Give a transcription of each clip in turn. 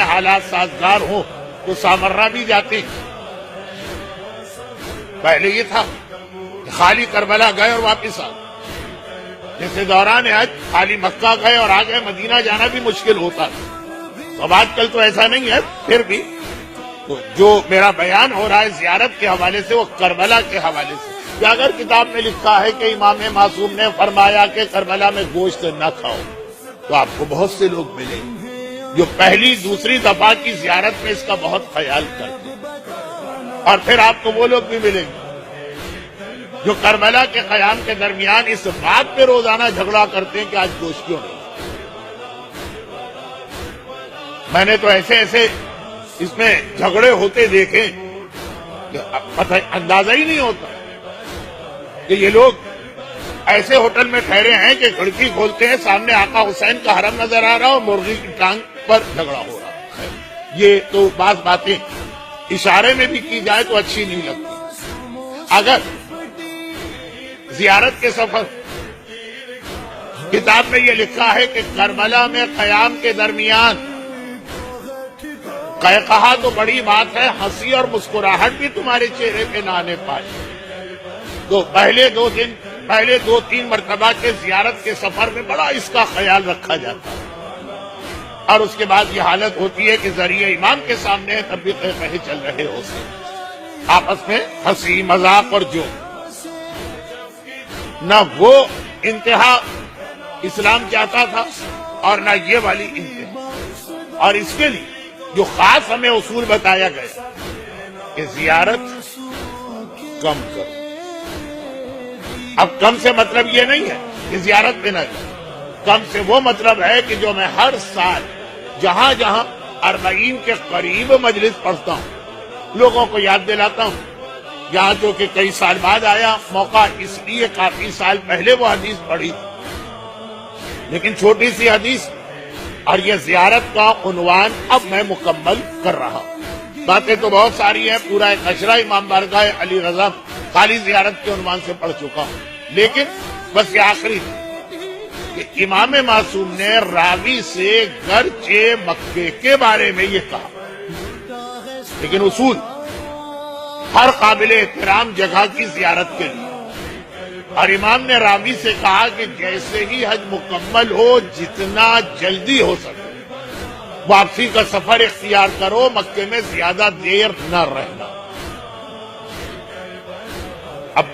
حالات سازگار ہوں تو سامرا بھی جاتے ہیں. پہلے یہ تھا کہ خالی کربلا گئے اور واپس آ گئے. جیسے دوران حج خالی مکہ گئے اور آ گئے، مدینہ جانا بھی مشکل ہوتا تھا. اب آج کل تو ایسا نہیں ہے. پھر بھی تو جو میرا بیان ہو رہا ہے زیارت کے حوالے سے، وہ کربلا کے حوالے سے. کہ اگر کتاب میں لکھا ہے کہ امام معصوم نے فرمایا کہ کربلا میں گوشت نہ کھاؤ، تو آپ کو بہت سے لوگ ملیں گے جو پہلی دوسری دفعہ کی زیارت میں اس کا بہت خیال کرتے ہیں. اور پھر آپ کو وہ لوگ بھی ملیں گے جو کربلا کے قیام کے درمیان اس بات پہ روزانہ جھگڑا کرتے ہیں کہ آج گوشت کیوں نہیں. میں نے تو ایسے ایسے اس میں جھگڑے ہوتے دیکھے کہ اندازہ ہی نہیں ہوتا کہ یہ لوگ ایسے ہوٹل میں ٹھہرے ہیں کہ کھڑکی کھولتے ہیں، سامنے آقا حسین کا حرم نظر آ رہا اور مرغی کی ٹانگ پر جھگڑا ہو رہا ہے. یہ تو بعض باتیں اشارے میں بھی کی جائے تو اچھی نہیں لگتی. اگر زیارت کے سفر کتاب میں یہ لکھا ہے کہ کربلا میں قیام کے درمیان کہا تو بڑی بات ہے، ہنسی اور مسکراہٹ بھی تمہارے چہرے پہ نہ آنے پائے. تو پہلے دو تین مرتبہ کے زیارت کے سفر میں بڑا اس کا خیال رکھا جاتا ہے، اور اس کے بعد یہ حالت ہوتی ہے کہ ذریعہ امام کے سامنے تب بھی کہے چل رہے ہوتے آپس میں ہنسی مذاق اور جو نہ وہ انتہا اسلام چاہتا تھا اور نہ یہ والی انتہا. اور اس کے لیے جو خاص ہمیں اصول بتایا گیا کہ زیارت کم کرو. اب کم سے مطلب یہ نہیں ہے کہ زیارت پہ نہ جائے. کم سے وہ مطلب ہے کہ جو میں ہر سال جہاں جہاں 40 کے قریب مجلس پڑھتا ہوں لوگوں کو یاد دلاتا ہوں. یہاں جو کہ کئی سال بعد آیا موقع، اس لیے کافی سال پہلے وہ حدیث پڑھی تھی، لیکن چھوٹی سی حدیث، اور یہ زیارت کا عنوان اب میں مکمل کر رہا ہوں. باتیں تو بہت ساری ہیں، پورا ایک اشرا امام بارگاہ علی رضا خالی زیارت کے عنوان سے پڑھ چکا ہوں. لیکن بس یہ آخری کہ امام معصوم نے راوی سے گرچہ مکے کے بارے میں یہ کہا، لیکن اصول ہر قابل احترام جگہ کی زیارت کے لیے. اور امام نے راوی سے کہا کہ جیسے ہی حج مکمل ہو جتنا جلدی ہو سکے واپسی کا سفر اختیار کرو، مکے میں زیادہ دیر نہ رہنا. اب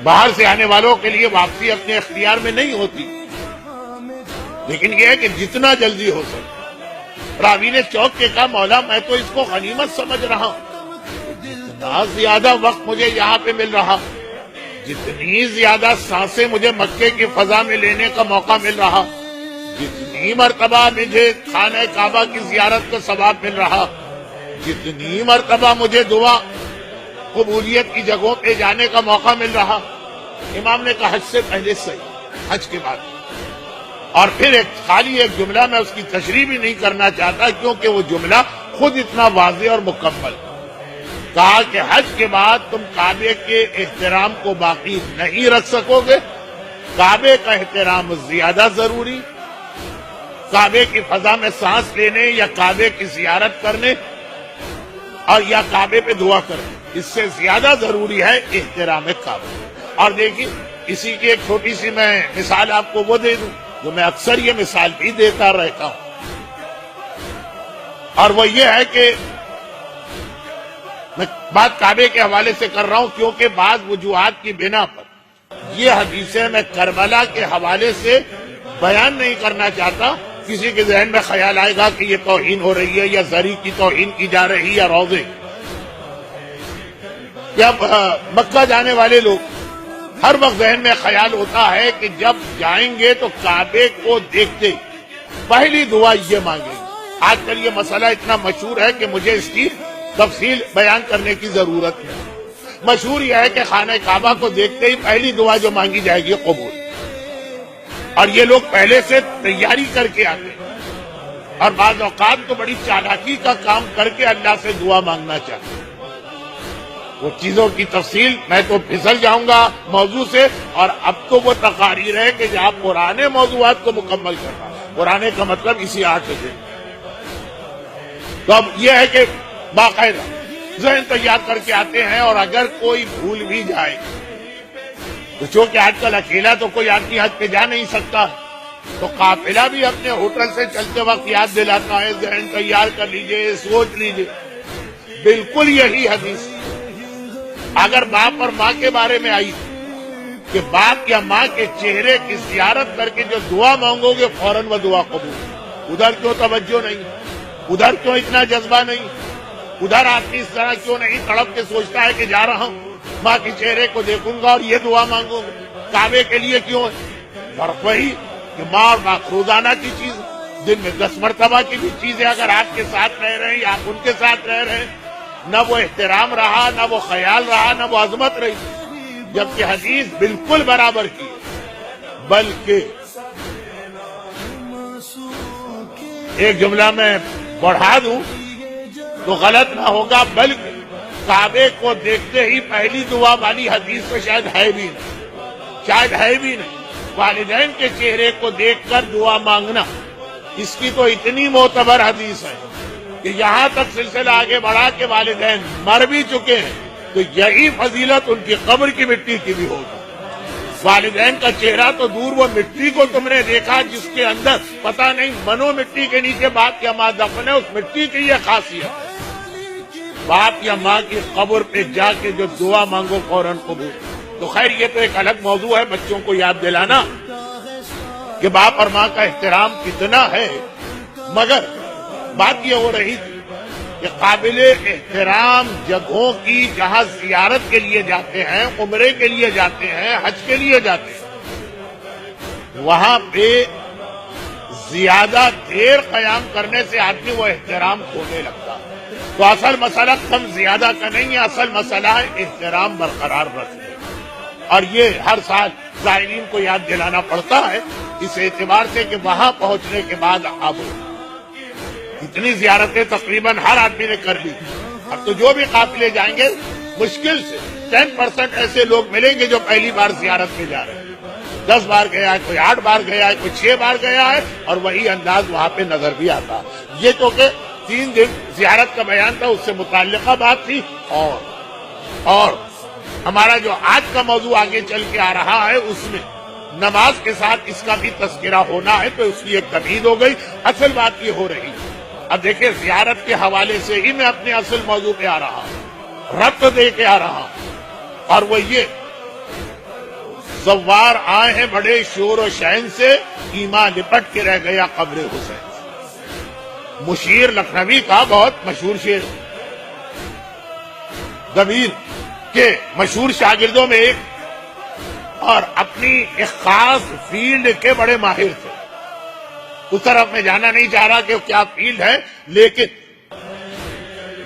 باہر سے آنے والوں کے لیے واپسی اپنے اختیار میں نہیں ہوتی، لیکن یہ ہے کہ جتنا جلدی ہو سکے. راوی نے چوک کے کہا مولا میں تو اس کو غنیمت سمجھ رہا ہوں، جتنا زیادہ وقت مجھے یہاں پہ مل رہا، جتنی زیادہ سانسیں مجھے مکے کی فضا میں لینے کا موقع مل رہا، جتنی مرتبہ مجھے خانہ کعبہ کی زیارت کا ثواب مل رہا، جتنی مرتبہ مجھے دعا قبولیت کی جگہوں پہ جانے کا موقع مل رہا. امام نے کہا حج سے پہلے صحیح، حج کے بعد. اور پھر خالی ایک جملہ میں اس کی تشریح بھی نہیں کرنا چاہتا کیونکہ وہ جملہ خود اتنا واضح اور مکمل. کہا کہ حج کے بعد تم کعبے کے احترام کو باقی نہیں رکھ سکو گے. کعبے کا احترام زیادہ ضروری، کعبے کی فضا میں سانس لینے یا کعبے کی زیارت کرنے اور یا کعبے پہ دعا کرنے، اس سے زیادہ ضروری ہے احترام کعبے. اور دیکھیے اسی کی ایک چھوٹی سی میں مثال آپ کو وہ دے دوں جو میں اکثر یہ مثال بھی دیتا رہتا ہوں، اور وہ یہ ہے کہ میں بات کعبے کے حوالے سے کر رہا ہوں کیونکہ بعض وجوہات کی بنا پر یہ حدیثیں میں کربلا کے حوالے سے بیان نہیں کرنا چاہتا. کسی کے ذہن میں خیال آئے گا کہ یہ توہین ہو رہی ہے یا زری کی توہین کی جا رہی ہے یا روضے. جب مکہ جانے والے لوگ ہر وقت ذہن میں خیال ہوتا ہے کہ جب جائیں گے تو کعبے کو دیکھتے پہلی دعا یہ مانگیں گے. آج کل یہ مسئلہ اتنا مشہور ہے کہ مجھے اس کی تفصیل بیان کرنے کی ضرورت ہے. مشہور یہ ہے کہ خانہ کعبہ کو دیکھتے ہی پہلی دعا جو مانگی جائے گی قبول. اور یہ لوگ پہلے سے تیاری کر کے آتے ہیں اور بعض اوقات تو بڑی چالاکی کا کام کر کے اللہ سے دعا مانگنا چاہتے ہیں. وہ چیزوں کی تفصیل میں تو پھسل جاؤں گا موضوع سے، اور اب تو وہ تقاریر ہے کہ جہاں پرانے موضوعات کو مکمل کرنا. پرانے کا مطلب اسی 8 دن. تو اب یہ ہے کہ باقاعدہ ذہن تیار کر کے آتے ہیں، اور اگر کوئی بھول بھی جائے تو چونکہ آج کل اکیلا تو کوئی آدمی حج پہ جا نہیں سکتا، تو قافلہ بھی اپنے ہوٹل سے چلتے وقت یاد دلاتا ہے، ذہن تیار کر لیجئے، سوچ لیجئے۔ بالکل یہی حدیث اگر باپ اور ماں کے بارے میں آئی کہ باپ یا ماں کے چہرے کی زیارت کر کے جو دعا مانگو گے فوراً وہ دعا قبول، ادھر کیوں توجہ نہیں، ادھر کیوں اتنا جذبہ نہیں، ادھر آدمی اس طرح کیوں نہیں تڑپ کے سوچتا ہے کہ جا رہا ہوں ماں کے چہرے کو دیکھوں گا اور یہ دعا مانگوں گا، کعبے کے لیے کیوں ہے؟ فرق وہی کہ ماں اور باپ روزانہ کی چیز، دن میں 10 مرتبہ کی بھی چیزیں اگر آپ کے ساتھ رہ رہے ہیں یا آپ ان کے ساتھ رہ رہے ہیں، نہ وہ احترام رہا، نہ وہ خیال رہا، نہ وہ عظمت رہی، جبکہ حدیث بالکل برابر کی، بلکہ ایک جملہ میں بڑھا دوں تو غلط نہ ہوگا، بلکہ کعبے کو دیکھتے ہی پہلی دعا والی حدیث تو شاید ہے بھی نہیں، والدین کے چہرے کو دیکھ کر دعا مانگنا، اس کی تو اتنی معتبر حدیث ہے کہ یہاں تک سلسلہ آگے بڑھا کہ والدین مر بھی چکے ہیں تو یہی فضیلت ان کی قبر کی مٹی کی بھی ہوگی۔ والدین کا چہرہ تو دور، وہ مٹی کو تم نے دیکھا جس کے اندر پتہ نہیں منو مٹی کے نیچے باپ یا ماں دفن ہے، اس مٹی کی یہ خاصیت ہے، باپ یا ماں کی قبر پہ جا کے جو دعا مانگو فوراً قبول۔ تو خیر یہ تو ایک الگ موضوع ہے بچوں کو یاد دلانا کہ باپ اور ماں کا احترام کتنا ہے، مگر بات یہ ہو رہی تھی کہ قابل احترام جگہوں کی جہاں زیارت کے لیے جاتے ہیں، عمرے کے لیے جاتے ہیں، حج کے لیے جاتے ہیں، وہاں پہ زیادہ دیر قیام کرنے سے آدمی وہ احترام کھونے لگتا ہے۔ تو اصل مسئلہ کم زیادہ کا نہیں ہے، اصل مسئلہ ہے احترام برقرار رکھنے، اور یہ ہر سال زائرین کو یاد دلانا پڑتا ہے، اس اعتبار سے کہ وہاں پہنچنے کے بعد اب اتنی زیارتیں تقریباً ہر آدمی نے کر لی، اب تو جو بھی قافلے جائیں گے مشکل سے 10% ایسے لوگ ملیں گے جو پہلی بار زیارت میں جا رہے ہیں، 10 بار گیا ہے، کوئی 8 بار گیا ہے، کوئی 6 بار گیا ہے، اور وہی انداز وہاں پہ نظر بھی آتا ہے۔ یہ تو کہ 3 دن زیارت کا بیان تھا، اس سے متعلقہ بات تھی، اور ہمارا جو آج کا موضوع آگے چل کے آ رہا ہے اس میں نماز کے ساتھ اس کا بھی تذکرہ ہونا ہے، تو اس کی ایک تمہید ہو گئی۔ اصل بات یہ ہو رہی ہے، اب دیکھیں زیارت کے حوالے سے ہی میں اپنے اصل موضوع پہ آ رہا ہوں، ربط دے کے آ رہا ہوں، اور وہ یہ زوار آئے ہیں بڑے شور و شین سے، ایمان لپٹ کے رہ گیا قبر حسین۔ مشیر لکھنوی کا بہت مشہور شعر، ضمیر کے مشہور شاگردوں میں ایک، اور اپنی ایک خاص فیلڈ کے بڑے ماہر تھے۔ اس طرف میں جانا نہیں چاہ رہا کہ کیا فیلڈ ہے، لیکن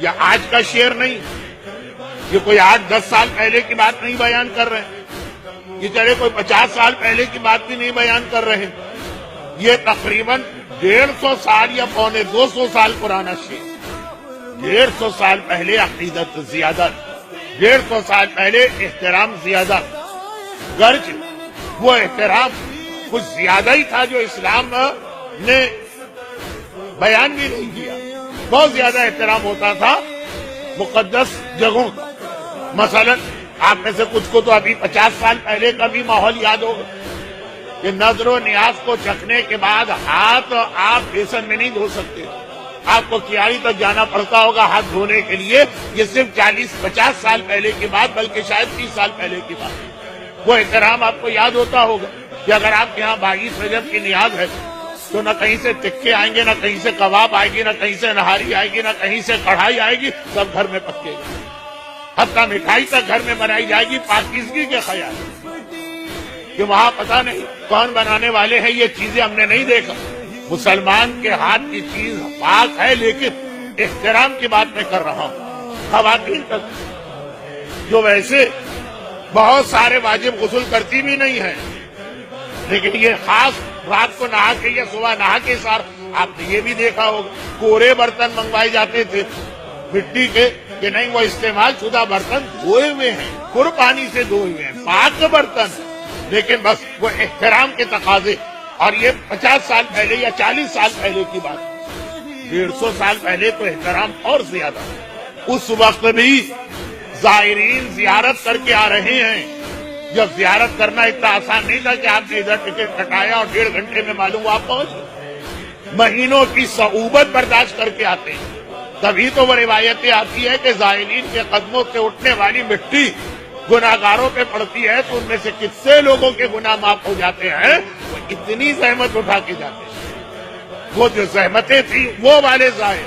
یہ آج کا شعر نہیں، یہ کوئی 8-10 سال پہلے کی بات نہیں بیان کر رہے ہیں، یہ چلے کوئی 50 سال پہلے کی بات بھی نہیں بیان کر رہے ہیں، یہ تقریباً 150 سال یا 250 سال پرانا شعر۔ 150 سال پہلے عقیدت زیادہ، 150 سال پہلے احترام زیادہ، گرچہ وہ احترام کچھ زیادہ ہی تھا جو اسلام نے بیان بھی نہیں کیا، بہت زیادہ احترام ہوتا تھا مقدس جگہوں کا۔ مثلا آپ میں سے کچھ کو تو ابھی 50 سال پہلے کا بھی ماحول یاد ہوگا کہ نظر و نیاز کو چکھنے کے بعد ہاتھ آپ بیسن میں نہیں دھو سکتے، آپ کو کیاری تک جانا پڑتا ہوگا ہاتھ دھونے کے لیے۔ یہ صرف 40-50 سال پہلے کی بات، بلکہ شاید 30 سال پہلے کی بات۔ وہ احترام آپ کو یاد ہوتا ہوگا کہ اگر آپ کے یہاں 22 رجب کی نیاز ہے تو نہ کہیں سے ٹکے آئیں گے، نہ کہیں سے کباب آئے گی، نہ کہیں سے نہاری آئے گی، نہ کہیں سے کڑھائی آئے گی، سب گھر میں پکے گی، حتیٰ مٹھائی تک گھر میں بنائی جائے گی، پاکیزگی کے خیال کہ وہاں پتہ نہیں کون بنانے والے ہیں، یہ چیزیں ہم نے نہیں دیکھا۔ مسلمان کے ہاتھ کی چیز پاک ہے، لیکن احترام کی بات میں کر رہا ہوں۔ خواتین تک جو ویسے بہت سارے واجب غسل کرتی بھی نہیں ہے، لیکن یہ خاص رات کو نہا کے یا صبح نہا کے سار، آپ نے یہ بھی دیکھا ہوگا کورے برتن منگوائے جاتے تھے مٹی کے، کہ نہیں وہ استعمال شدہ برتن دھوئے ہوئے ہیں، پر پانی سے دھوئے ہوئے ہیں، پاک برتن، لیکن بس وہ احترام کے تقاضے۔ اور یہ 50 سال پہلے یا 40 سال پہلے کی بات، 150 سال پہلے تو احترام اور زیادہ، اس وقت بھی زائرین زیارت کر کے آ رہے ہیں، جب زیارت کرنا اتنا آسان نہیں تھا کہ آپ نے ادھر ٹکٹ کٹایا اور 1.5 گھنٹے میں معلوم آپ پہنچ گئے، مہینوں کی صعوبت برداشت کر کے آتے ہیں۔ تبھی تو وہ روایتیں آتی ہے کہ زائرین کے قدموں سے اٹھنے والی مٹی گناہگاروں پہ پڑتی ہے تو ان میں سے کتنے لوگوں کے گناہ معاف ہو جاتے ہیں، وہ اتنی زحمت اٹھا کے جاتے ہیں۔ وہ جو زحمتیں تھیں وہ والے زائر،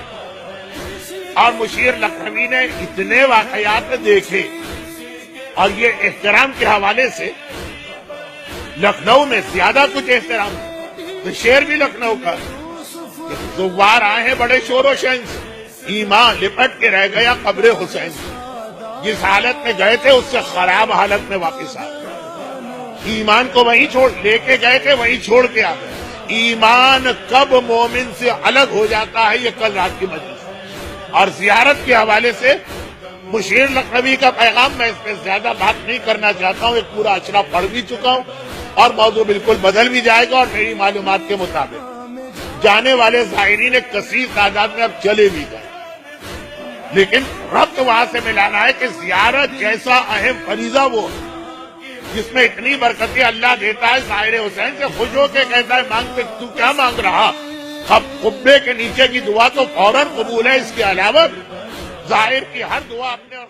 اور مشیر لکھنوی نے اتنے واقعات دیکھے، اور یہ احترام کے حوالے سے لکھنؤ میں زیادہ کچھ احترام، تو شعر بھی لکھنؤ کا، زوار آئے ہیں بڑے شور و شین سے، ایمان لپٹ کے رہ گیا قبر حسین سے، جس حالت میں گئے تھے اس سے خراب حالت میں واپس آ گئے، ایمان کو وہیں چھوڑ لے کے گئے تھے وہیں چھوڑ کے آ گئے۔ ایمان کب مومن سے الگ ہو جاتا ہے، یہ کل رات کی مجلس، اور زیارت کے حوالے سے مشیر لکھنوی کا پیغام، میں اس پہ زیادہ بات نہیں کرنا چاہتا ہوں، ایک پورا اشرا پڑھ بھی چکا ہوں اور موضوع بالکل بدل بھی جائے گا، اور میری معلومات کے مطابق جانے والے زائرین ایک کثیر تعداد میں اب چلے بھی گئے، لیکن ربط وہاں سے ملانا ہے کہ زیارت جیسا اہم فریضہ وہ جس میں اتنی برکتیں اللہ دیتا ہے، ظاہر حسین سے خوش ہو کے کہتا ہے مانگتے تو کیا مانگ رہا، قبے کے نیچے کی دعا تو فوراً قبول ہے، اس کے علاوہ ظاہر کی ہر دعا اپنے اور